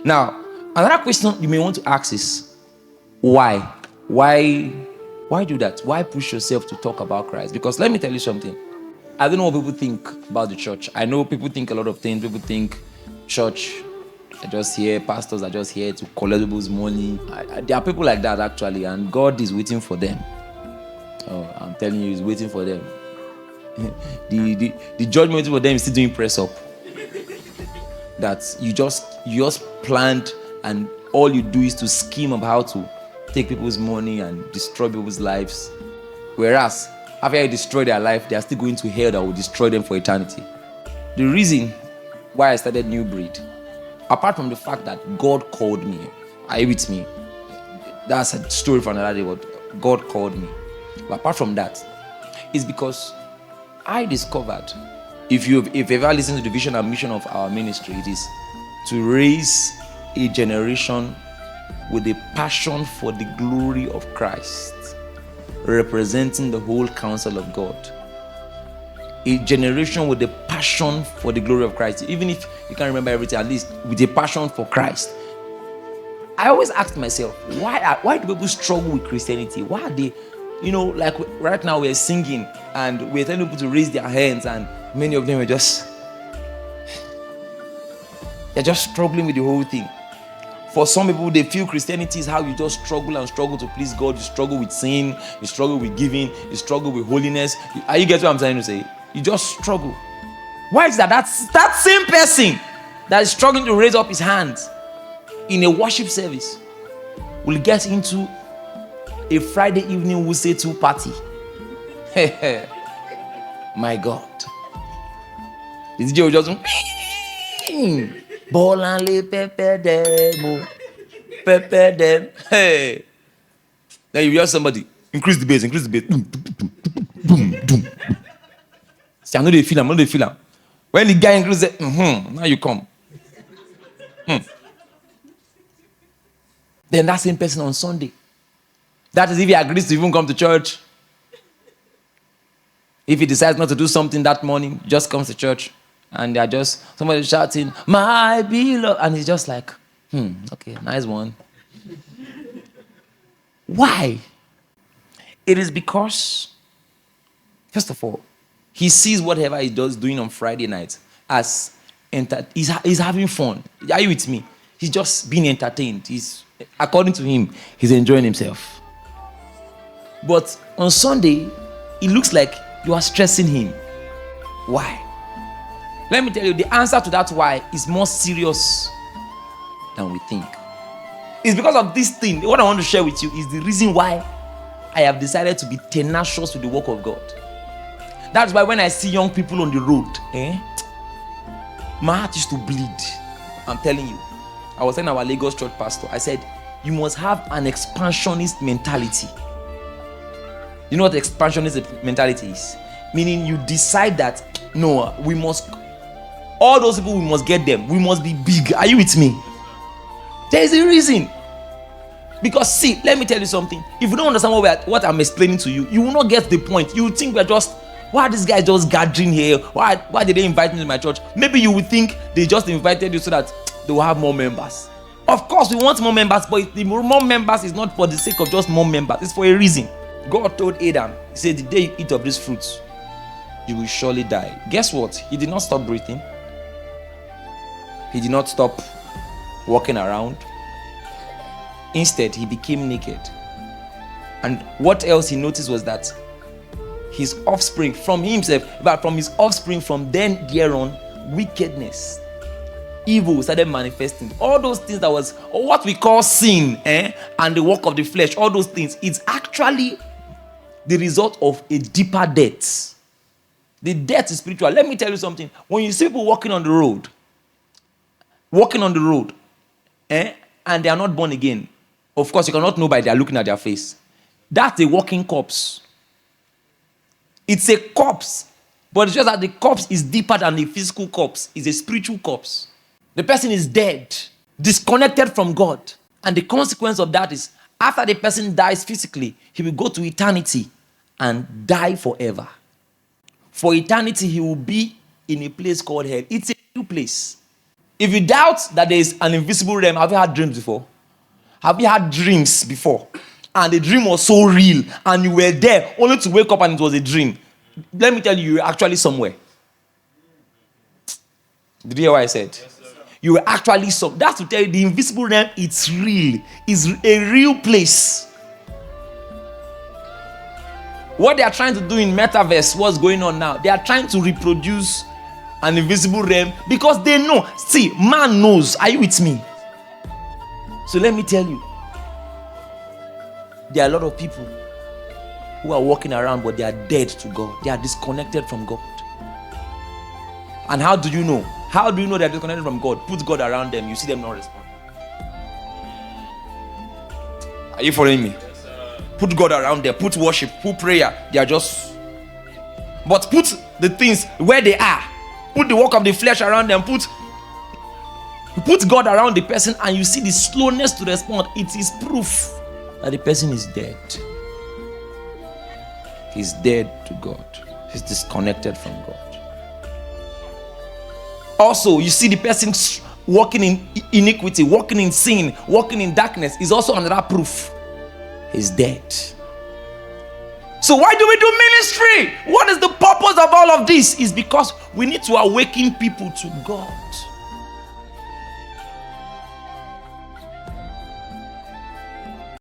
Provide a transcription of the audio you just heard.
Now, another question you may want to ask is, why? Why do that? Why push yourself to talk about Christ? Because let me tell you something. I don't know what people think about the church. I know people think a lot of things. People think church are just here, pastors are just here to collect people's money. There are people like that actually, and God is waiting for them. Oh, I'm telling you, He's waiting for them. the judgment for them is still doing press up. That you just planned, and all you do is to scheme of how to take people's money and destroy people's lives. Whereas after you destroy their life, they are still going to hell that will destroy them for eternity. The reason why I started Newbreed, apart from the fact that God called me, are you with me? That's a story for another day, but God called me. But apart from that, it's because I discovered, if you've ever listened to the vision and mission of our ministry, it is to raise a generation with a passion for the glory of Christ, representing the whole counsel of God. A generation with a passion for the glory of Christ. Even if you can't remember everything, at least with a passion for Christ. I always ask myself, why do people struggle with Christianity? Why are they, like right now we're singing and we're telling people to raise their hands, and many of them are they're just struggling with the whole thing. For some people, they feel Christianity is how you just struggle to please God. You struggle with sin, you struggle with giving, you struggle with holiness. Are you getting what I'm trying to say? You just struggle. Why is that? That same person that is struggling to raise up his hands in a worship service will get into a Friday evening we'll say to party. My God. The DJ will just ball and lay pepper them. Pepper them. Hey. Then you hear somebody increase the bass. See, I know they feel him. When the guy increases it, now you come. Then that same person on Sunday, that is if he agrees to even come to church. If he decides not to do something that morning, just comes to church, and they're just somebody shouting, "My beloved," and he's just like, okay, nice one. Why? It is because, first of all, he sees whatever he does doing on Friday night as he's having fun. Are you with me? He's just being entertained. According to him, he's enjoying himself. But on Sunday, it looks like you are stressing him. Why? Let me tell you, the answer to that why is more serious than we think. It's because of this thing. What I want to share with you is the reason why I have decided to be tenacious with the work of God. That's why when I see young people on the road, my heart used to bleed. I'm telling you. I was telling our Lagos church pastor, I said, you must have an expansionist mentality. You know what expansionist mentality is? Meaning you decide that, no, we must, all those people, we must get them. We must be big. Are you with me? There is a reason. Because see, let me tell you something. If you don't understand what I'm explaining to you, you will not get the point. You will think we're just, why are these guys just gathering here? Why did they invite me to my church? Maybe you would think they just invited you so that they will have more members. Of course, we want more members, but the more members is not for the sake of just more members. It's for a reason. God told Adam, he said, the day you eat of these fruits, you will surely die. Guess what? He did not stop breathing. He did not stop walking around. Instead, he became naked. And what else he noticed was that his offspring from himself, but from his offspring from then there on, wickedness, evil started manifesting. All those things that was, or what we call sin, and the work of the flesh, all those things, it's actually the result of a deeper death. The death is spiritual. Let me tell you something. When you see people walking on the road, and they are not born again, of course, you cannot know by their looking at their face. That's a walking corpse. It's a corpse, but it's just that the corpse is deeper than the physical corpse. It's a spiritual corpse. The person is dead, disconnected from God. And the consequence of that is, after the person dies physically, he will go to eternity and die forever. For eternity, he will be in a place called hell. It's a new place. If you doubt that there is an invisible realm, have you had dreams before? Have you had dreams before? And the dream was so real, and you were there only to wake up and it was a dream. Let me tell you, you were actually somewhere. Did you hear what I said? Yes, you were actually somewhere. That's to tell you the invisible realm, it's real. It's a real place. What they are trying to do in metaverse, what's going on now? They are trying to reproduce an invisible realm because they know. See, man knows. Are you with me? So let me tell you, there are a lot of people who are walking around but they are dead to God. They are disconnected from God. And how do you know? How do you know they are disconnected from God? Put God around them, you see them not respond. Are you following me? Yes, sir. Put God around them, put worship, put prayer. They are just... But put the things where they are. Put the work of the flesh around them. Put God around the person and you see the slowness to respond. It is proof that the person is dead. He's dead to God. He's disconnected from God. Also, you see the person walking in iniquity, walking in sin, walking in darkness is also another proof. He's dead. So why do we do ministry? What is the purpose of all of this? Is because we need to awaken people to God.